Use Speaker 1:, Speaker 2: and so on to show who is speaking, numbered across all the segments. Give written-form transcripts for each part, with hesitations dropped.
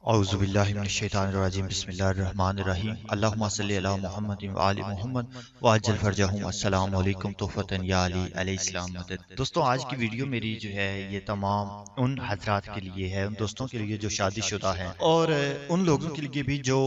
Speaker 1: اعوذ باللہ من الشیطان الرجیم بسم اللہ الرحمن الرحیم اللہم صلی علی محمد و آل محمد وعجل فرجہم السلام علیکم تحفتن یا علی علیہ السلام مدد۔ دوستوں آج کی ویڈیو میری جو ہے یہ تمام ان حضرات کے لیے ہے، ان دوستوں کے لیے جو شادی شدہ ہیں اور ان لوگوں کے لیے بھی جو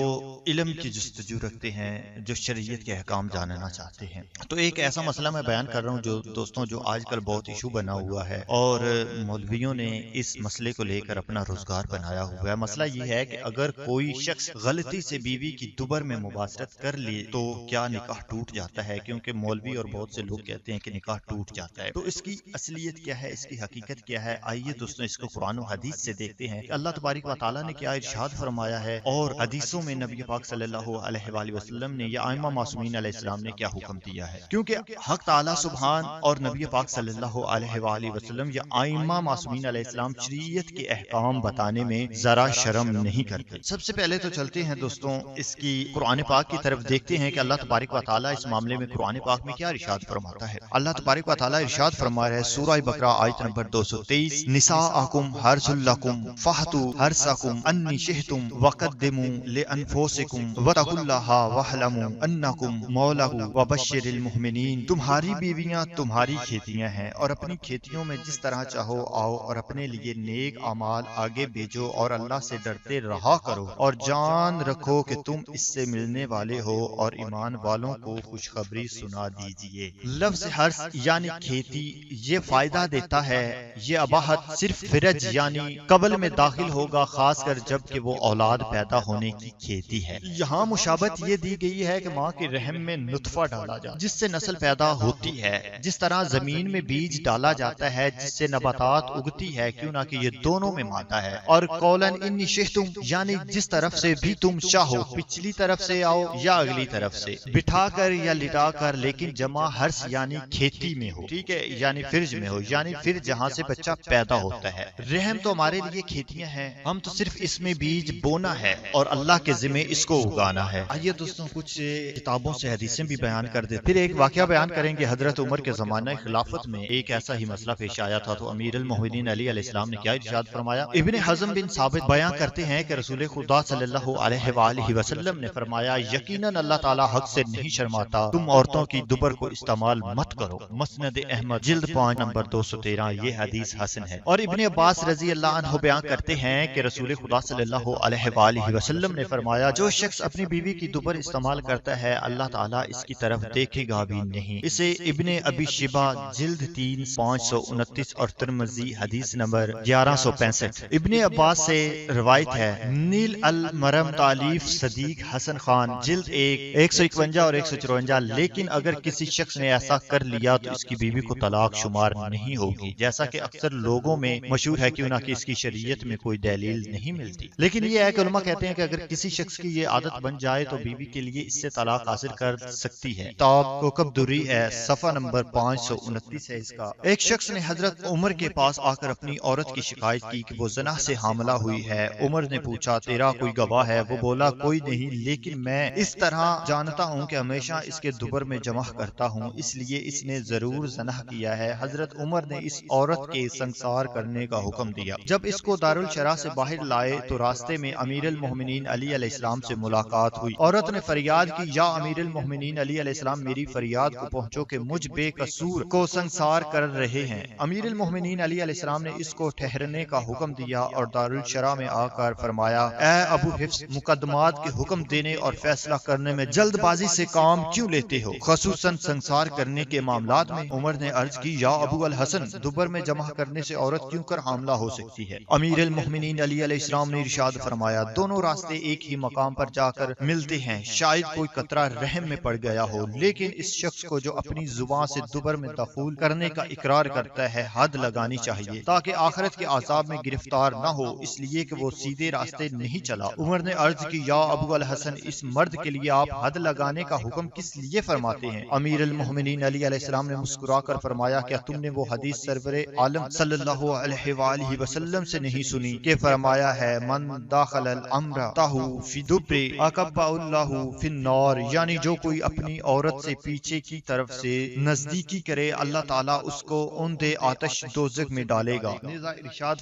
Speaker 1: علم کی جستجو رکھتے ہیں، جو شریعت کے احکام جاننا چاہتے ہیں۔ تو ایک ایسا مسئلہ میں بیان کر رہا ہوں جو دوستوں جو آج کل بہت ایشو بنا ہوا ہے اور مولویوں نے اس مسئلے کو لے کر اپنا روزگار بنایا ہوا ہے۔ مسئلہ یہ ہے کہ اگر کوئی شخص غلطی سے بیوی کی دوبر میں مباشرت کر لے تو کیا نکاح ٹوٹ جاتا ہے؟ کیونکہ مولوی اور بہت سے لوگ کہتے ہیں کہ نکاح ٹوٹ جاتا ہے، تو اس کی اصلیت کیا ہے، اس کی حقیقت کیا ہے؟ آئیے دوستوں اس کو قرآن و حدیث سے دیکھتے ہیں کہ اللہ تبارک و تعالیٰ نے کیا ارشاد فرمایا ہے اور حدیثوں میں نبی پاک صلی اللہ علیہ وآلہ وسلم نے یا ائمہ معصومین علیہ السلام نے کیا حکم دیا ہے۔ کیونکہ حق تعالیٰ سبحان اور نبی پاک صلی اللہ علیہ وآلہ وسلم یا ائمہ معصومین علیہ السلام شریعت کے احکام بتانے میں ذرا شرم نہیں کرتے۔ سب سے پہلے تو چلتے ہیں دوستوں اس کی قرآن پاک کی طرف، دیکھتے ہیں کہ اللہ تبارک و تعالیٰ اس معاملے میں قرآن پاک میں کیا ارشاد فرماتا ہے۔ اللہ تبارک و تعالیٰ ارشاد فرما رہا ہے سورہ بقرہ آیت نمبر 223، نساءکم حرث لکم فأتوا حرثکم انی شئتم وقدموا لانفسکم واتقوا اللہ واعلموا انکم مولہ وبشر المؤمنین۔ تمہاری بیویاں تمہاری کھیتیاں ہیں اور اپنی کھیتیوں میں جس طرح چاہو آؤ اور اپنے لیے نیک اعمال آگے بھیجو اور اللہ سے ڈرتے رہا کرو اور جان رکھو کہ تم اس سے ملنے والے ہو اور ایمان والوں کو خوشخبری سنا دیجئے۔ لفظ حرث یعنی کھیتی یہ فائدہ دیتا ہے، یہ اباحت صرف فرج یعنی قبل میں داخل ہوگا، خاص کر جب کہ وہ اولاد پیدا ہونے کی کھیتی ہے۔ یہاں مشابہت یہ دی گئی ہے کہ ماں کے رحم میں نطفہ ڈالا جاتا ہے جس سے نسل پیدا ہوتی ہے، جس طرح زمین میں بیج ڈالا جاتا ہے جس سے نباتات اگتی ہے، کیوں نہ کہ یہ دونوں میں مادہ ہے۔ اور قولن انی شئتم یعنی جس طرف سے بھی تم چاہو، پچھلی طرف سے آؤ یا اگلی طرف سے، بٹھا کر یا لٹا کر، لیکن جمع حرث یعنی کھیتی میں ہو، ٹھیک ہے، یعنی فرج میں ہو، یعنی پھر جہاں سے بچہ پیدا ہوتا ہے۔ رحم تو ہمارے لیے کھیتیاں ہیں، ہم تو صرف اس میں بیج بونا ہے اور اللہ کے ذمہ اس کو اگانا ہے۔ آئیے دوستوں کچھ کتابوں سے حدیثیں بھی بیان کر دیتے، پھر ایک واقعہ بیان کریں گے۔ حضرت عمر کے زمانہ خلافت میں ایک ایسا ہی مسئلہ پیش آیا تھا، تو امیر المومنین علی علیہ السلام نے کیا ارشاد فرمایا؟ ابن حزم بن ثابت بیان کرتے ہیں کہ رسول خدا صلی اللہ علیہ وآلہ وسلم نے فرمایا یقیناً اللہ تعالیٰ حق سے نہیں شرماتا، تم عورتوں کی دبر کو استعمال مت کرو۔ مسند احمد جلد 5 نمبر 213، یہ حدیث حسن ہے۔ اور ابن عباس رضی اللہ عنہ بیان کرتے ہیں کہ رسول خدا صلی اللہ علیہ وآلہ وسلم نے فرمایا جو شخص اپنی بیوی کی دبر استعمال کرتا ہے اللہ تعالیٰ اس کی طرف دیکھے گا بھی نہیں۔ اسے ابن ابی شیبہ جلد 3 529 اور ترمذی حدیث نمبر 1165۔ ابن عباس سے روایت ہے، نیل المرم تالیف صدیق حسن خان جلد 1 151 اور 154، لیکن اگر کسی شخص نے ایسا کر لیا تو اس کی بیوی کو طلاق شمار نہیں ہوگی، جیسا کہ اکثر لوگوں میں مشہور ہے، کیوں نہ کہ اس کی شریعت میں کوئی دلیل نہیں ملتی۔ لیکن یہ ہے کہ علماء کہتے ہیں کہ اگر کسی شخص کی یہ عادت بن جائے تو بیوی کے لیے اس سے طلاق حاصل کر سکتی ہے۔ کتاب کوکب دری ہے، صفحہ نمبر 529 ہے اس کا۔ ایک شخص نے حضرت عمر کے پاس آ کر اپنی عورت کی شکایت کی کہ وہ زنا سے حاملہ ہوئی ہے۔ عمر نے پوچھا تیرا کوئی گواہ ہے؟ وہ بولا کوئی نہیں، لیکن میں اس طرح جانتا ہوں کہ ہمیشہ اس کے دبر میں جمع کرتا ہوں، اس لیے اس نے ضرور زنا کیا ہے۔ حضرت عمر نے اس عورت کے سنسار کرنے کا حکم دیا۔ جب اس کو دارالشرح سے باہر لائے تو راستے میں امیر المومنین علی علیہ السلام سے ملاقات ہوئی۔ عورت نے فریاد کی یا امیر المومنین علی علیہ السلام میری فریاد کو پہنچو کہ مجھ بے قصور کو سنسار کر رہے ہیں۔ امیر المومنین علی علیہ السلام نے اس کو ٹھہرنے کا حکم دیا اور دارالشرح میں آ کر فرمایا اے ابو حفص، مقدمات کے حکم دینے اور فیصلہ کرنے میں جلد بازی سے کام کیوں لیتے ہو، خصوصاً سنسار کرنے کے معاملات میں؟ عمر نے عرض کی یا ابو الحسن، دبر میں جمع کرنے سے عورت کیوں کر حاملہ ہو سکتی ہے؟ امیر المومنین علی علیہ السلام نے ارشاد فرمایا دونوں راستے ایک ہی مقام پر جا کر ملتے ہیں، شاید کوئی قطرہ رحم میں پڑ گیا ہو، لیکن اس شخص کو جو اپنی زبان سے دبر میں دخول کرنے کا اقرار کرتا ہے حد لگانی چاہیے تاکہ آخرت کے عذاب میں گرفتار نہ ہو، اس لیے کہ وہ سیدھے راستے نہیں چلا۔ عمر نے عرض کی یا ابو الحسن، اس مرد کے لیے آپ حد لگانے کا حکم کس لیے فرماتے ہیں؟ امیر المومنین علی علیہ السلام نے مسکرا کر فرمایا کیا تم نے وہ حدیث سرور عالم صلی اللہ علیہ وآلہ وسلم سے نہیں سنی کہ فرمایا ہے من داخل الامر تاہو فی دبر عقب اللہ فی النار، یعنی جو کوئی اپنی عورت سے پیچھے کی طرف سے نزدیکی کرے اللہ تعالیٰ اس کو اوندے آتش دوزخ میں ڈالے گا۔ نیزہ ارشاد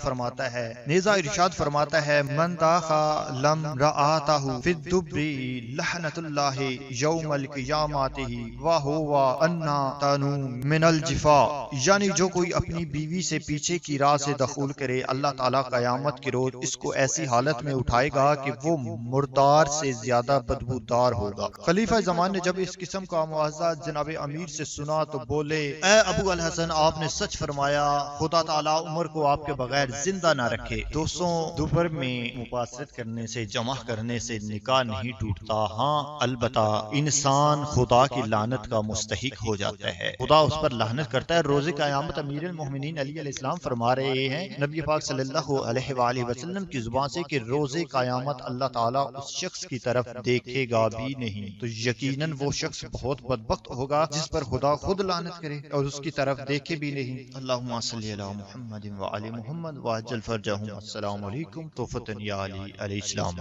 Speaker 1: فرماتا ہے من داخا لم رآتہ فی الدبر لعنت اللہ یوم القیامت وہو انا تنو من الجفا، یعنی جو کوئی اپنی بیوی سے پیچھے کی راہ سے دخول کرے اللہ تعالیٰ قیامت کے روز اس کو ایسی حالت میں اٹھائے گا کہ وہ مردار سے زیادہ بدبودار ہوگا۔ خلیفہ زمان نے جب اس قسم کا مواضع جناب امیر سے سنا تو بولے، اے ابو الحسن، آپ نے سچ فرمایا، خدا تعالیٰ عمر کو آپ کے بغیر زندہ نہ رکھے۔ دوستوں، دوپہر میں مباشرت کرنے سے، جمع کرنے سے نکاح نہیں ٹوٹتا، ہاں البتہ انسان خدا کی لعنت کا مستحق ہو جاتا ہے، خدا اس پر لعنت کرتا ہے۔ روز قیامت امیر المومنین علی علیہ السلام فرما رہے ہیں نبی پاک صلی اللہ علیہ وآلہ وسلم کی زبان سے کہ روز قیامت اللہ تعالیٰ اس شخص کی طرف دیکھے گا بھی نہیں، تو یقیناً وہ شخص بہت بدبخت ہوگا جس پر خدا خود لعنت کرے اور اس کی طرف دیکھے بھی نہیں۔ اللہم صلی علی محمد وعلی محمد وعجل فرجہم۔ السلام علیکم، تحفۃ یا علی علیہ السلام۔